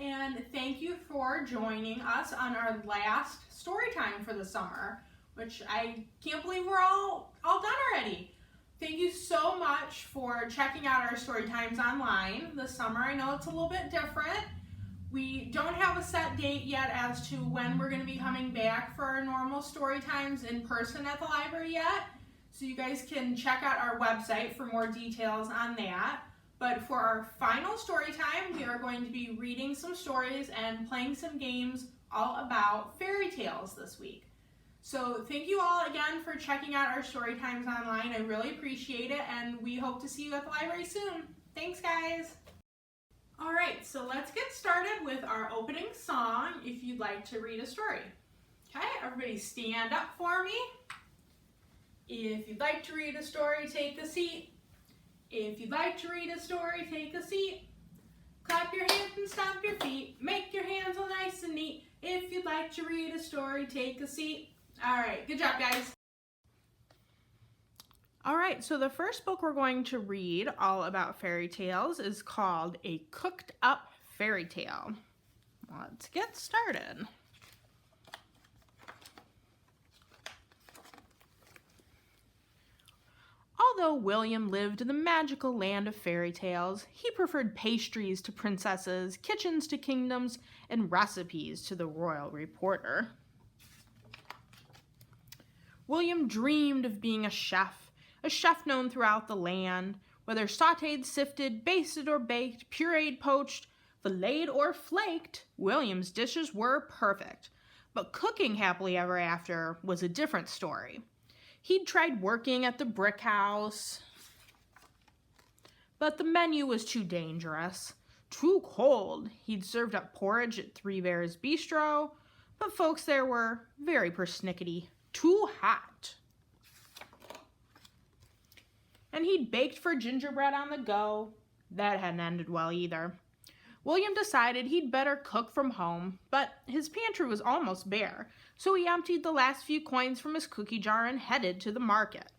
and thank you for joining us on our last story time for the summer, which I can't believe we're all done already. Thank you so much for checking out our story times online this summer. I know it's a little bit different. We don't have a set date yet as to when we're going to be coming back for our normal story times in person at the library yet. So you guys can check out our website for more details on that. But for our final story time, we are going to be reading some stories and playing some games all about fairy tales this week. So thank you all again for checking out our story times online. I really appreciate it, and we hope to see you at the library soon. Thanks, guys. All right, so let's get started with our opening song, If You'd Like to Read a Story. Okay, everybody stand up for me. If you'd like to read a story, take a seat. If you'd like to read a story, take a seat. Clap your hands and stomp your feet. Make your hands all nice and neat. If you'd like to read a story, take a seat. All right, good job, guys. All right, so the first book we're going to read all about fairy tales is called A Cooked Up Fairy Tale. Let's get started. Although William lived in the magical land of fairy tales, he preferred pastries to princesses, kitchens to kingdoms, and recipes to the royal reporter. William dreamed of being a chef known throughout the land. Whether sautéed, sifted, basted or baked, pureed, poached, filleted or flaked, William's dishes were perfect. But cooking happily ever after was a different story. He'd tried working at the brick house, but the menu was too dangerous, too cold. He'd served up porridge at Three Bears Bistro, but folks there were very persnickety, too hot. And he'd baked for gingerbread on the go. That hadn't ended well either. William decided he'd better cook from home, but his pantry was almost bare, so he emptied the last few coins from his cookie jar and headed to the market.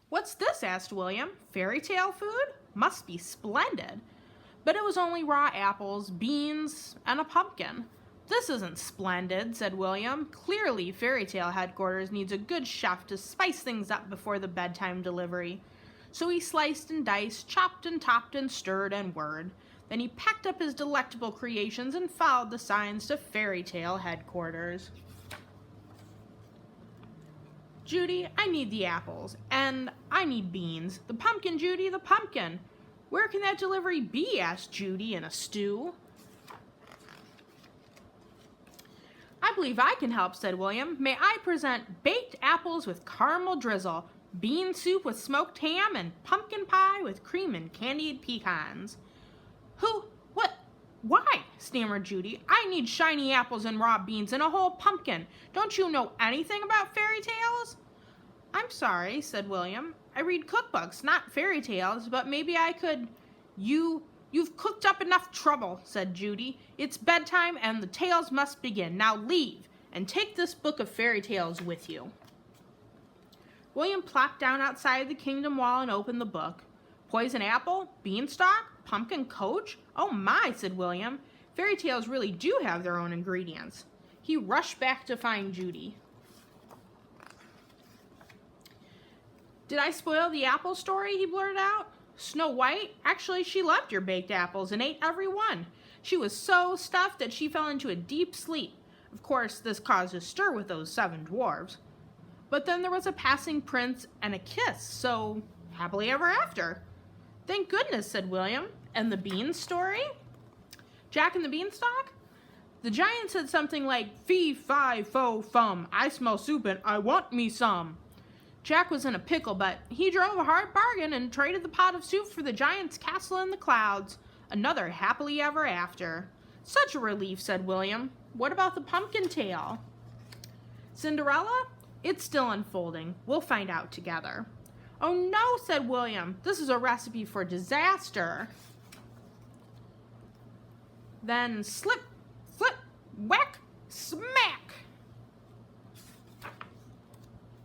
"What's this?" asked William. "Fairy tale food? Must be splendid." But it was only raw apples, beans, and a pumpkin. "This isn't splendid," said William. "Clearly, Fairy Tale headquarters needs a good chef to spice things up before the bedtime delivery." So he sliced and diced, chopped and topped and stirred and whirred. Then he packed up his delectable creations and followed the signs to Fairy Tale headquarters. "Judy, I need the apples, and I need beans. The pumpkin, Judy, the pumpkin." "Where can that delivery be?" asked Judy in a stew. "I believe I can help," said William. "May I present baked apples with caramel drizzle, bean soup with smoked ham, and pumpkin pie with cream and candied pecans." "Who? What? Why?" stammered Judy. "I need shiny apples and raw beans and a whole pumpkin. Don't you know anything about fairy tales?" "I'm sorry," said William. "I read cookbooks, not fairy tales, but maybe I could—" You've cooked up enough trouble," said Judy. "It's bedtime and the tales must begin. Now leave and take this book of fairy tales with you." William plopped down outside the kingdom wall and opened the book. "Poison apple? Beanstalk? Pumpkin coach? Oh my," said William. "Fairy tales really do have their own ingredients." He rushed back to find Judy. "Did I spoil the apple story?" he blurted out. "Snow White? Actually, she loved your baked apples and ate every one. She was so stuffed that she fell into a deep sleep. Of course, this caused a stir with those 7 dwarves. But then there was a passing prince and a kiss, so happily ever after." "Thank goodness," said William. "And the bean story?" "Jack and the Beanstalk? The giant said something like, 'Fee, fi, fo, fum, I smell soup and I want me some.' Jack was in a pickle, but he drove a hard bargain and traded the pot of soup for the giant's castle in the clouds. Another happily ever after." "Such a relief," said William. "What about the pumpkin tale?" "Cinderella? It's still unfolding. We'll find out together." "Oh no," said William. "This is a recipe for disaster." Then slip, flip, whack, smack.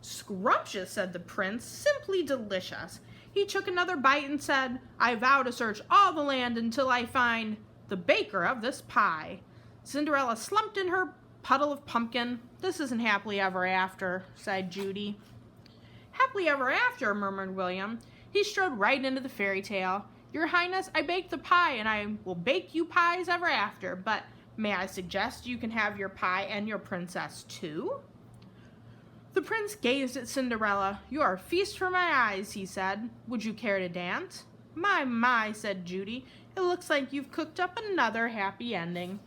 "Scrumptious," said the prince. "Simply delicious." He He took another bite and said, "I vow to search all the land until I find the baker of this pie." Cinderella slumped in her puddle of pumpkin. "This isn't happily ever after," sighed Judy. "Happily ever after," murmured William. He strode right into the fairy tale. "Your Highness, I baked the pie, and I will bake you pies ever after, but may I suggest you can have your pie and your princess too?" The prince gazed at Cinderella. "You are a feast for my eyes," he said. "Would you care to dance?" My, said Judy. "It looks like you've cooked up another happy ending."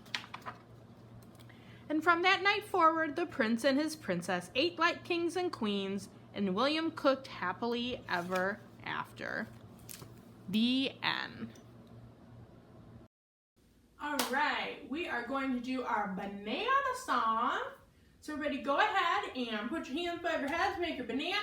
And from that night forward, the prince and his princess ate like kings and queens, and William cooked happily ever after. The end. All right, we are going to do our banana song. So everybody go ahead and put your hands above your heads, make your banana,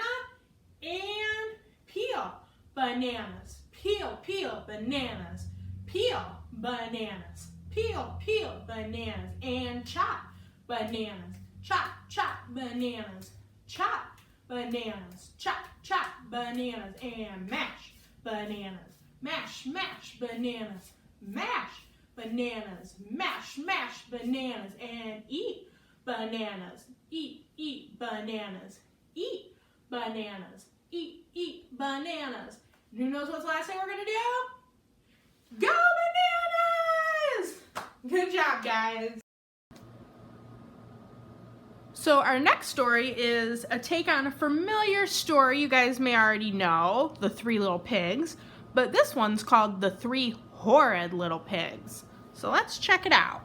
and peel bananas. Peel, peel bananas. Peel bananas. Peel, peel bananas. And chop bananas. Chop, chop bananas. Chop bananas. Chop, chop bananas. And mash bananas. Mash, mash bananas. Mash bananas. Mash, mash bananas. And eat bananas. Eat bananas. Eat bananas. Eat bananas. And who knows what's the last thing we're going to do? Go bananas! Good job, guys. So our next story is a take on a familiar story you guys may already know, The Three Little Pigs, but this one's called The Three Horrid Little Pigs. So let's check it out.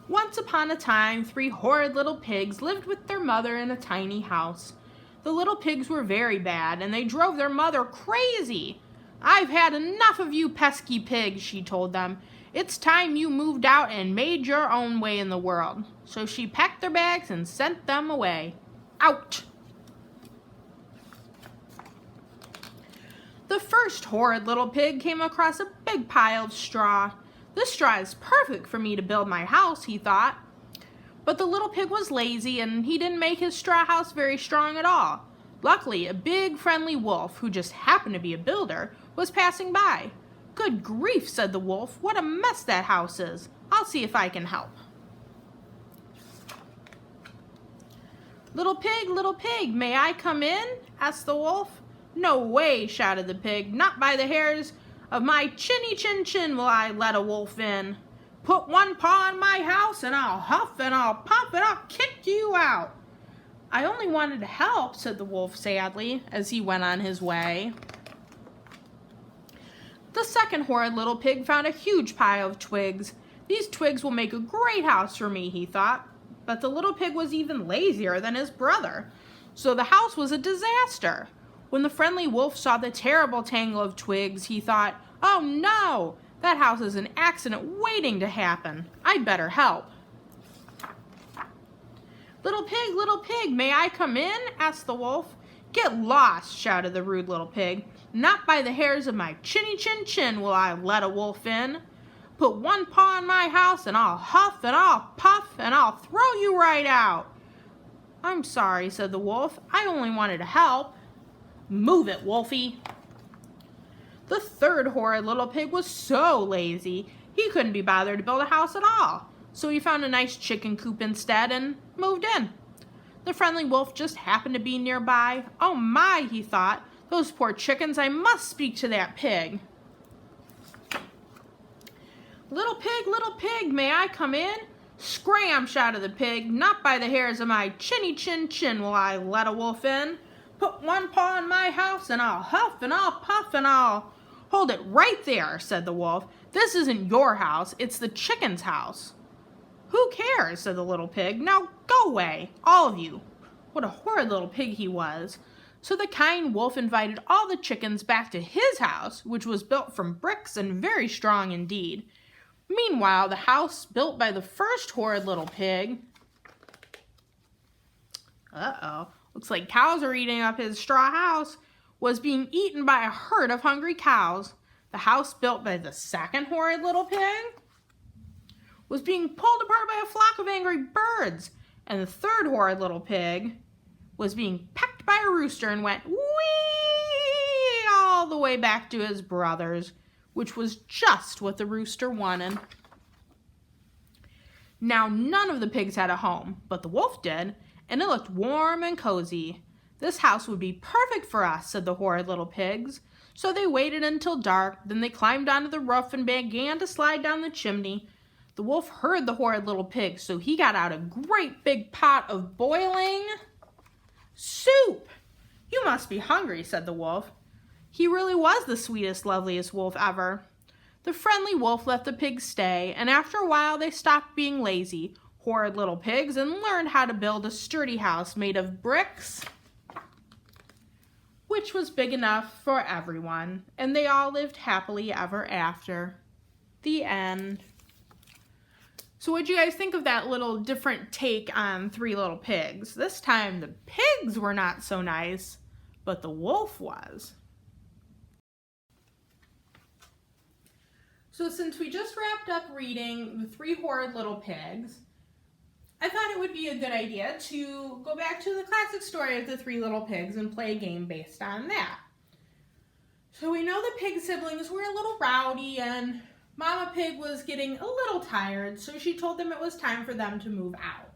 Once upon a time, 3 horrid little pigs lived with their mother in a tiny house. The little pigs were very bad, and they drove their mother crazy. "I've had enough of you pesky pigs," she told them. "It's time you moved out and made your own way in the world." So she packed their bags and sent them away. Out! The first horrid little pig came across a big pile of straw. "This straw is perfect for me to build my house," he thought. But the little pig was lazy, and he didn't make his straw house very strong at all. Luckily, a big friendly wolf, who just happened to be a builder, was passing by. "Good grief," said the wolf, "what a mess that house is. I'll see if I can help." Little pig, may I come in?" asked the wolf. "No way," shouted the pig. "Not by the hairs of my chinny chin chin will I let a wolf in. Put one paw on my house and I'll huff and I'll puff and I'll kick you out." "I only wanted to help," said the wolf sadly, as he went on his way. The second horrid little pig found a huge pile of twigs. "These twigs will make a great house for me," he thought. But the little pig was even lazier than his brother, so the house was a disaster. When the friendly wolf saw the terrible tangle of twigs, he thought, "Oh no, that house is an accident waiting to happen. I'd better help." Little pig, may I come in?" asked the wolf. "Get lost," shouted the rude little pig. "Not by the hairs of my chinny chin chin will I let a wolf in. Put one paw on my house and I'll huff and I'll puff and I'll throw you right out." "I'm sorry," said the wolf. "I only wanted to help." "Move it, Wolfie." The third horrid little pig was so lazy, he couldn't be bothered to build a house at all. So he found a nice chicken coop instead and moved in. The friendly wolf just happened to be nearby. "Oh my," he thought, "those poor chickens, I must speak to that pig." Little pig, may I come in?" "Scram," shouted the pig. "Not by the hairs of my chinny chin chin will I let a wolf in. Put one paw on my house and I'll huff and I'll puff and I'll—" "Hold it right there," said the wolf. "This isn't your house, it's the chicken's house." "Who cares?" said the little pig. "Now go away, all of you." What a horrid little pig he was. So the kind wolf invited all the chickens back to his house, which was built from bricks and very strong indeed. Meanwhile, the house built by the first horrid little pig... looks like cows are eating up his straw house, was being eaten by a herd of hungry cows. The house built by the second horrid little pig was being pulled apart by a flock of angry birds. And the third horrid little pig was being pecked by a rooster and went wee all the way back to his brothers, which was just what the rooster wanted. Now none of the pigs had a home, but the wolf did, and it looked warm and cozy. This house would be perfect for us, said the horrid little pigs. So they waited until dark, then they climbed onto the roof and began to slide down the chimney. The wolf heard the horrid little pigs, so he got out a great big pot of boiling soup. You must be hungry, said the wolf. He really was the sweetest, loveliest wolf ever. The friendly wolf let the pigs stay, and after a while they stopped being lazy, horrid little pigs, and learned how to build a sturdy house made of bricks, which was big enough for everyone, and they all lived happily ever after. The end. So what'd you guys think of that little different take on Three Little Pigs? This time the pigs were not so nice, but the wolf was. So since we just wrapped up reading The Three Horrid Little Pigs, I thought it would be a good idea to go back to the classic story of the Three Little Pigs and play a game based on that. So we know the pig siblings were a little rowdy and Mama Pig was getting a little tired, so she told them it was time for them to move out.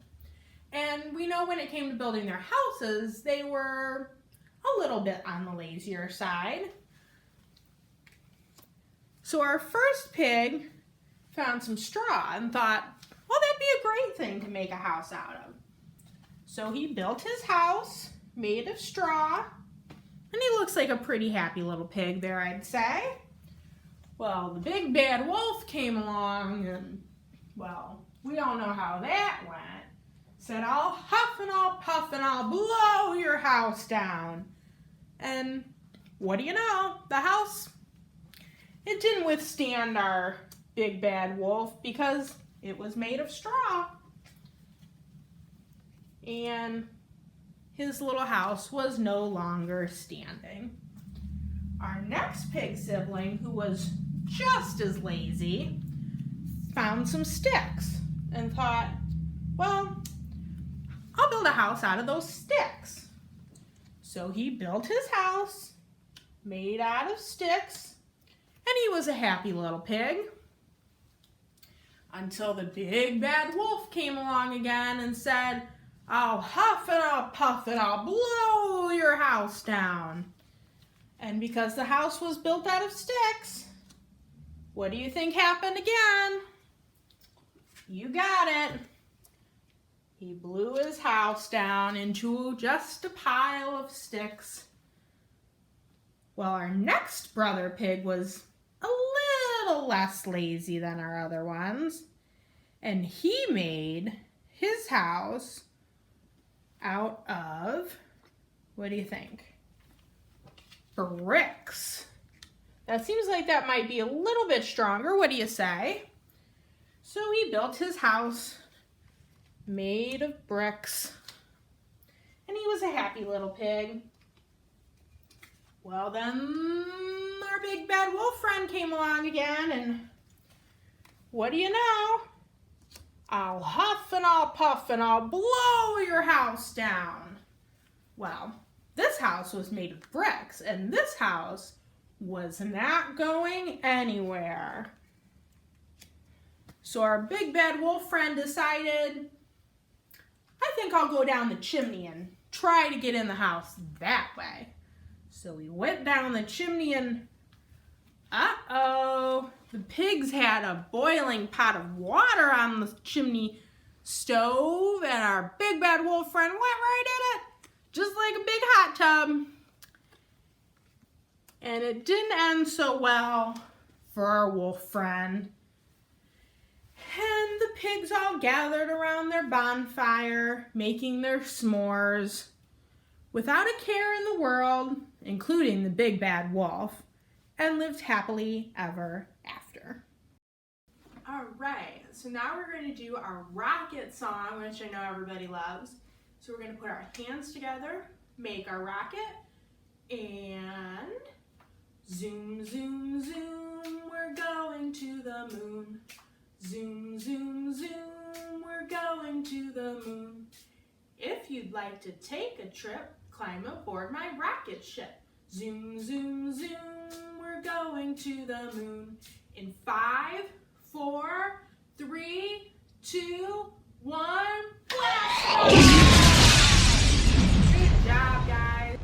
And we know when it came to building their houses, they were a little bit on the lazier side. So our first pig found some straw and thought, well, that'd be a great thing to make a house out of. So he built his house made of straw, and he looks like a pretty happy little pig there, I'd say. Well, the big bad wolf came along and, well, we all know how that went. Said, I'll huff and I'll puff and I'll blow your house down. And what do you know? The house, it didn't withstand our big bad wolf because it was made of straw. And his little house was no longer standing. Our next pig sibling, who was just as lazy, found some sticks and thought, well, I'll build a house out of those sticks. So he built his house made out of sticks, and he was a happy little pig. Until the big bad wolf came along again and said, I'll huff and I'll puff and I'll blow your house down. And because the house was built out of sticks, what do you think happened again? You got it. He blew his house down into just a pile of sticks. Well, our next brother pig was a little less lazy than our other ones, and he made his house out of, what do you think? Bricks. That seems like that might be a little bit stronger. What do you say? So he built his house made of bricks, and he was a happy little pig. Well, then our big bad wolf friend came along again, and what do you know? I'll huff and I'll puff and I'll blow your house down. Well, this house was made of bricks, and this house was not going anywhere. So our big bad wolf friend decided, I think I'll go down the chimney and try to get in the house that way. So he went down the chimney and, uh-oh, the pigs had a boiling pot of water on the chimney stove, and our big bad wolf friend went right in it, just like a big hot tub. And it didn't end so well for our wolf friend. And the pigs all gathered around their bonfire, making their s'mores, without a care in the world, including the big bad wolf, and lived happily ever after. All right, so now we're going to do our rocket song, which I know everybody loves. So we're going to put our hands together, make our rocket, and zoom, zoom, zoom, we're going to the moon. Zoom, zoom, zoom, we're going to the moon. If you'd like to take a trip, climb aboard my rocket ship. Zoom, zoom, zoom, we're going to the moon. In 5, 4, 3, 2, 1, blast off! Good job, guys.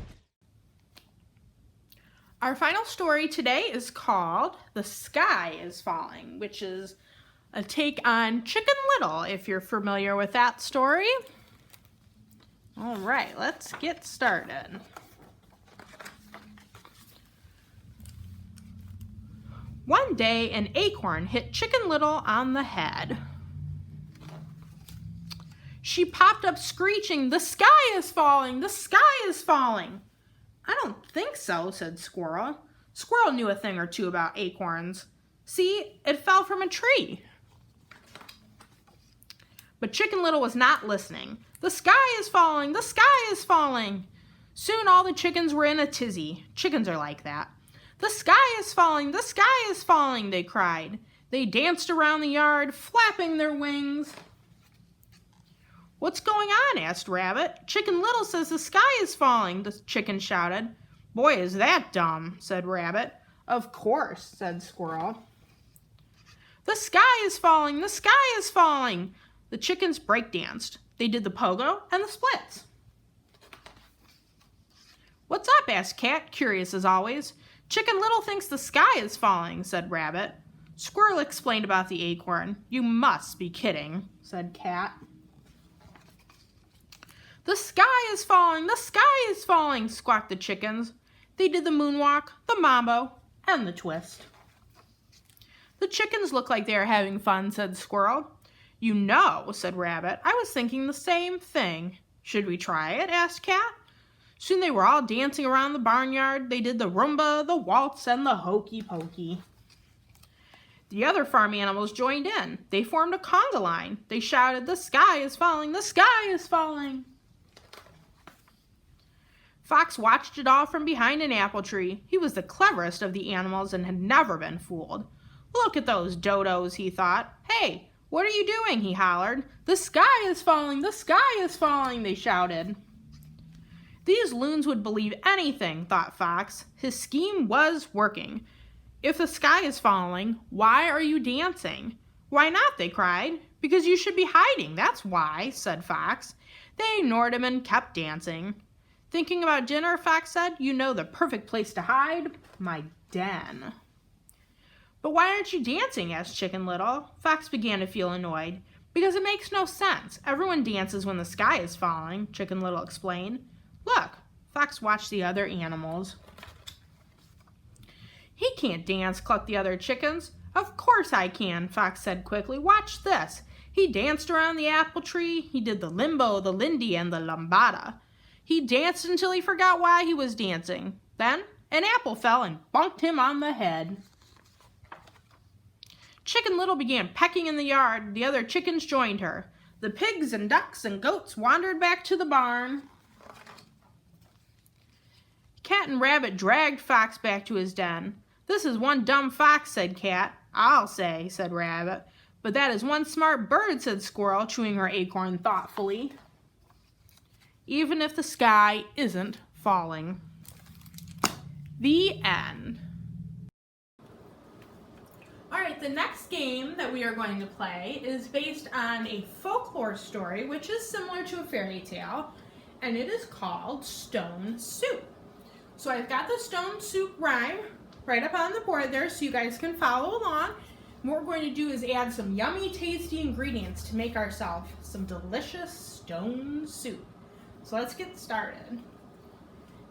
Our final story today is called The Sky is Falling, which is a take on Chicken Little, if you're familiar with that story. All right, let's get started. One day, an acorn hit Chicken Little on the head. She popped up screeching, "The sky is falling! The sky is falling!" "I don't think so," said Squirrel. Squirrel knew a thing or two about acorns. "See, it fell from a tree." But Chicken Little was not listening. "The sky is falling! The sky is falling!" Soon all the chickens were in a tizzy. Chickens are like that. "The sky is falling! The sky is falling!" they cried. They danced around the yard, flapping their wings. "What's going on?" asked Rabbit. "Chicken Little says the sky is falling," the chicken shouted. "Boy, is that dumb," said Rabbit. "Of course," said Squirrel. "The sky is falling! The sky is falling!" The chickens breakdanced. They did the pogo and the splits. "What's up?" asked Cat, curious as always. "Chicken Little thinks the sky is falling," said Rabbit. Squirrel explained about the acorn. "You must be kidding," said Cat. "The sky is falling! The sky is falling!" squawked the chickens. They did the moonwalk, the mambo, and the twist. "The chickens look like they are having fun," said Squirrel. "You know," said Rabbit, "I was thinking the same thing." "Should we try it?" asked Cat. Soon they were all dancing around the barnyard. They did the rumba, the waltz, and the hokey pokey. The other farm animals joined in. They formed a conga line. They shouted, "The sky is falling! The sky is falling!" Fox watched it all from behind an apple tree. He was the cleverest of the animals and had never been fooled. "Look at those dodos," he thought. "Hey, what are you doing?" he hollered. "The sky is falling! The sky is falling!" they shouted. These loons would believe anything, thought Fox. His scheme was working. "If the sky is falling, why are you dancing?" "Why not?" they cried. "Because you should be hiding, that's why," said Fox. They ignored him and kept dancing. "Thinking about dinner?" Fox said. "You know the perfect place to hide? My den." "But why aren't you dancing?" asked Chicken Little. Fox began to feel annoyed. "Because it makes no sense. Everyone dances when the sky is falling," Chicken Little explained. "Look." Fox watched the other animals. "He can't dance," clucked the other chickens. "Of course I can," Fox said quickly. "Watch this." He danced around the apple tree. He did the limbo, the lindy, and the lambada. He danced until he forgot why he was dancing. Then an apple fell and bonked him on the head. Chicken Little began pecking in the yard. The other chickens joined her. The pigs and ducks and goats wandered back to the barn. Cat and Rabbit dragged Fox back to his den. "This is one dumb fox," said Cat. "I'll say," said Rabbit. "But that is one smart bird," said Squirrel, chewing her acorn thoughtfully. Even if the sky isn't falling. The end. All right, the next game that we are going to play is based on a folklore story, which is similar to a fairy tale, and it is called Stone Soup. So I've got the Stone Soup rhyme right up on the board there so you guys can follow along. What we're going to do is add some yummy, tasty ingredients to make ourselves some delicious stone soup. So let's get started.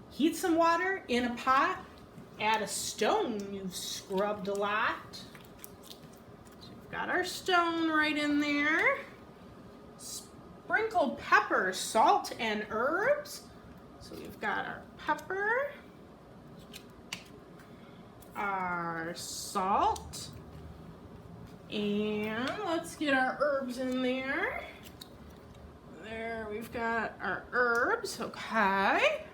Heat some water in a pot. Add a stone you've scrubbed a lot. So we've got our stone right in there. Sprinkle pepper, salt, and herbs. So we've got our pepper, our salt, and let's get our herbs in there. There, we've got our herbs, okay.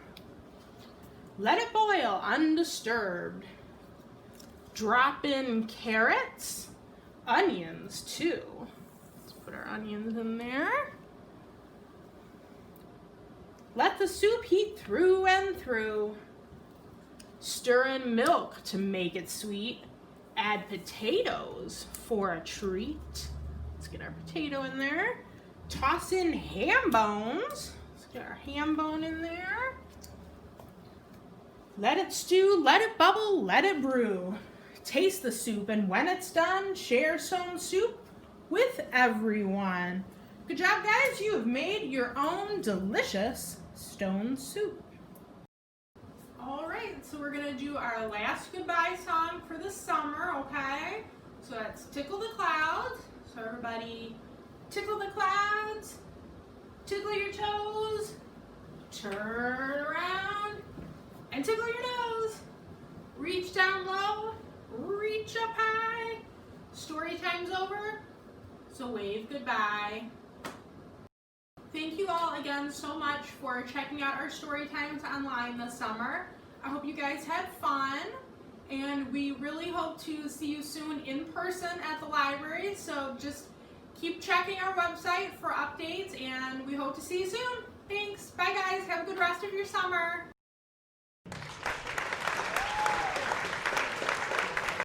Let it boil undisturbed. Drop in carrots, onions too. Let's put our onions in there. Let the soup heat through and through. Stir in milk to make it sweet. Add potatoes for a treat. Let's get our potato in there. Toss in ham bones. Let's get our ham bone in there. Let it stew, let it bubble, let it brew. Taste the soup, and when it's done, share some soup with everyone. Good job, guys. You have made your own delicious stone soup. All right, so we're gonna do our last goodbye song for the summer, okay? So that's Tickle the Clouds. So everybody, tickle the clouds, tickle your toes, turn around, and tickle your nose. Reach down low, reach up high. Story time's over, so wave goodbye. Thank you all again so much for checking out our story times online this summer. I hope you guys had fun, and we really hope to see you soon in person at the library. So just keep checking our website for updates, and we hope to see you soon. Thanks. Bye, guys. Have a good rest of your summer.